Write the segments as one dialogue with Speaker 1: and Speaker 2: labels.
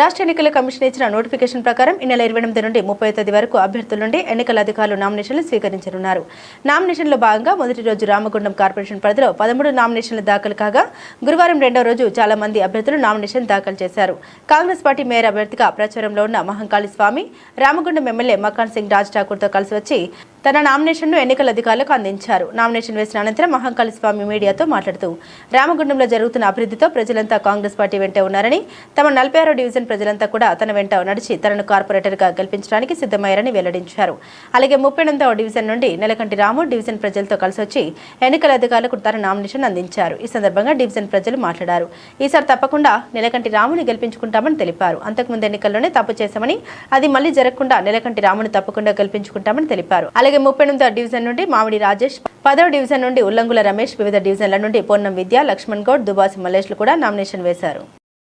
Speaker 1: రాష్ట్ర ఎన్నికల కమిషన్ ఇచ్చిన నోటిఫికేషన్ ప్రకారం ఈ నెల 28 నుండి 30 తేదీ వరకు అభ్యర్థుల నుండి ఎన్నికల అధికారులు నామినేషన్లు స్వీకరించనున్నారు. నామినేషన్లో భాగంగా మొదటి రోజు రామగుండం కార్పొరేషన్ పరిధిలో 13 నామినేషన్లు దాఖలు కాగా గురువారం రెండవ రోజు చాలా మంది అభ్యర్థులు నామినేషన్ దాఖలు చేశారు. కాంగ్రెస్ పార్టీ మేయర్ అభ్యర్థిగా ప్రచారంలో ఉన్న మహంకాళి స్వామి రామగుండం ఎమ్మెల్యే మకాన్ సింగ్ రాజ్ ఠాకూర్తో కలిసి వచ్చి తన నామినేషన్ను ఎన్నికల అధికారులకు అందించారు. నామినేషన్ వేసిన అనంతరం మహంకాళి స్వామి మీడియాతో మాట్లాడుతూ రామగుండంలో జరుగుతున్న అభివృద్ధితో ప్రజలంతా కాంగ్రెస్ పార్టీ వెంటే ఉన్నారని, తమ 46వ డివిజన్ ప్రజలంతా కూడా తన వెంట నడిచి తనను కార్పొరేటర్గా గెలిపించడానికి సిద్ధమయ్యారని వెల్లడించారు. అలాగే 38వ డివిజన్ నుండి నెలకంటి రాము డివిజన్ ప్రజలతో కలిసి వచ్చి ఎన్నికల అధికారులకు తన నామినేషన్ అందించారు. ఈ సందర్భంగా డివిజన్ ప్రజలు మాట్లాడారు. ఈసారి తప్పకుండా నెలకంటి రాముని గెలిపించుకుంటామని తెలిపారు. అంతకుముందు ఎన్నికల్లోనే తప్పు చేశామని, అది మళ్లీ జరగకుండా నెలకంటి రాముని తప్పకుండా గెలిపించుకుంటామని తెలిపారు. అలాగే 38వ డివిజన్ నుండి మామిడి రాజేష్, 10వ డివిజన్ నుండి ఉల్లంగుల రమేష్, వివిధ డివిజన్ల నుండి పొన్నం విద్య, లక్ష్మణ్ గౌడ్, దుబాసి మల్లేష్లు కూడా నామినేషన్ వేశారు.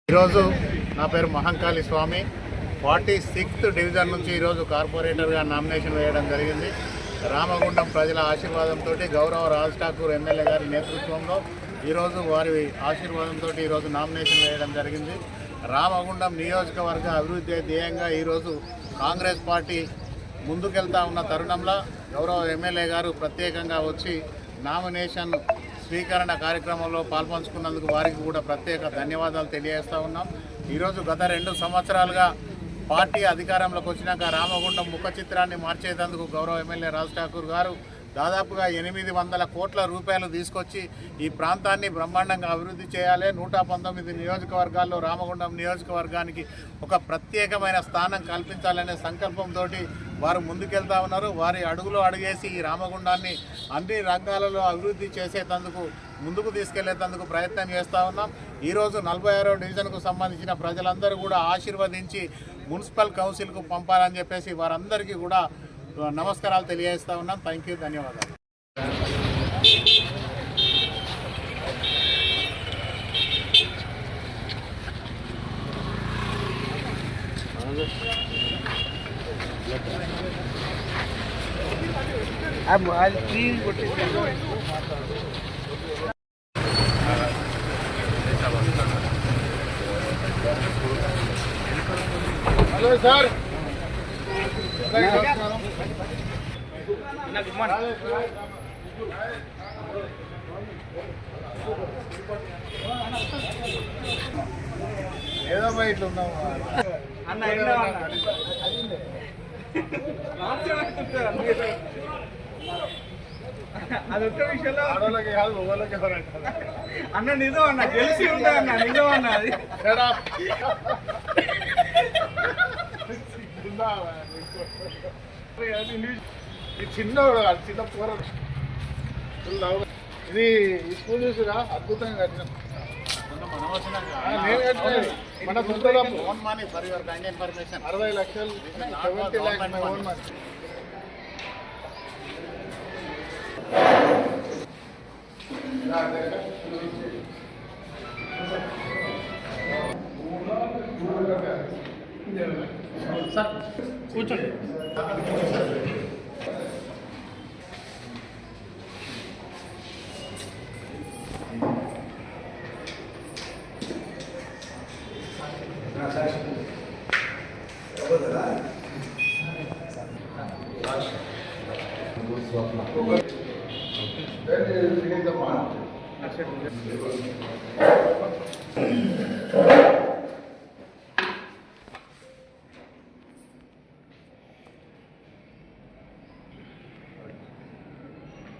Speaker 2: ఈరోజు నా పేరు మహంకాళి స్వామి, 46th డివిజన్ నుంచి ఈరోజు కార్పొరేటర్గా నామినేషన్ వేయడం జరిగింది. రామగుండం ప్రజల ఆశీర్వాదంతో గౌరవ రాజ్ ఠాకూర్ ఎమ్మెల్యే గారి నేతృత్వంలో ఈరోజు వారి ఆశీర్వాదంతో ఈరోజు నామినేషన్ వేయడం జరిగింది. రామగుండం నియోజకవర్గ అభివృద్ధి ధ్యేయంగా ఈరోజు కాంగ్రెస్ పార్టీ ముందుకెళ్తా ఉన్న తరుణంలో గౌరవ ఎమ్మెల్యే గారు ప్రత్యేకంగా వచ్చి నామినేషన్ స్వీకరణ కార్యక్రమంలో పాల్పంచుకున్నందుకు వారికి కూడా ప్రత్యేక ధన్యవాదాలు తెలియజేస్తూ ఉన్నాం. ఈరోజు గత 2 సంవత్సరాలుగా పార్టీ అధికారంలోకి వచ్చినాక రామగుండం ముఖ చిత్రాన్ని మార్చేందుకు గౌరవ ఎమ్మెల్యే రాజ్ ఠాకూర్ గారు దాదాపుగా 800 కోట్ల రూపాయలు తీసుకొచ్చి ఈ ప్రాంతాన్ని బ్రహ్మాండంగా అభివృద్ధి చేయాలి. 119 నియోజకవర్గాల్లో రామగుండం నియోజకవర్గానికి ఒక ప్రత్యేకమైన స్థానం కల్పించాలనే సంకల్పంతో వారు ముందుకెళ్తా ఉన్నారు. వారి అడుగులో అడుగేసి ఈ రామగుండాన్ని అన్ని రంగాలలో అభివృద్ధి చేసేందుకు ముందుకు తీసుకెళ్లేందుకు ప్రయత్నం చేస్తూ ఉన్నాం. ఈరోజు 46వ డివిజన్కు సంబంధించిన ప్రజలందరూ కూడా ఆశీర్వదించి మున్సిపల్ కౌన్సిల్కు పంపాలని చెప్పేసి వారందరికీ కూడా నమస్కారాలు తెలియజేస్తా ఉన్నాం. థ్యాంక్ యూ, ధన్యవాదాలు. హలో సార్, ఏదో ఇట్లా ఉన్నాము
Speaker 3: అదొక్క విషయంలో
Speaker 2: ఆడోళ్ళకి కాదు మొగోళ్ళకి
Speaker 3: అన్న నిజం అన్న గెలిచి ఉంటా అన్న నిజం అన్న అది
Speaker 2: చిన్నోడు చిన్న పూర ఇది ఈ స్కూల్ చూసిరా అద్భుతంగా కట్టినాం. నేను కట్టినది మన సొంతగా own money for your bank information 60 లక్షలు 70 lakhs ఓన్ మనీ.
Speaker 3: సార్ కూర్చోండి.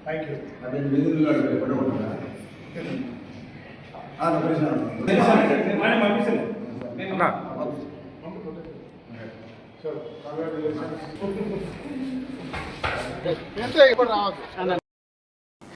Speaker 2: Thank you. ఎంత ఇప్పుడు రావచ్చు.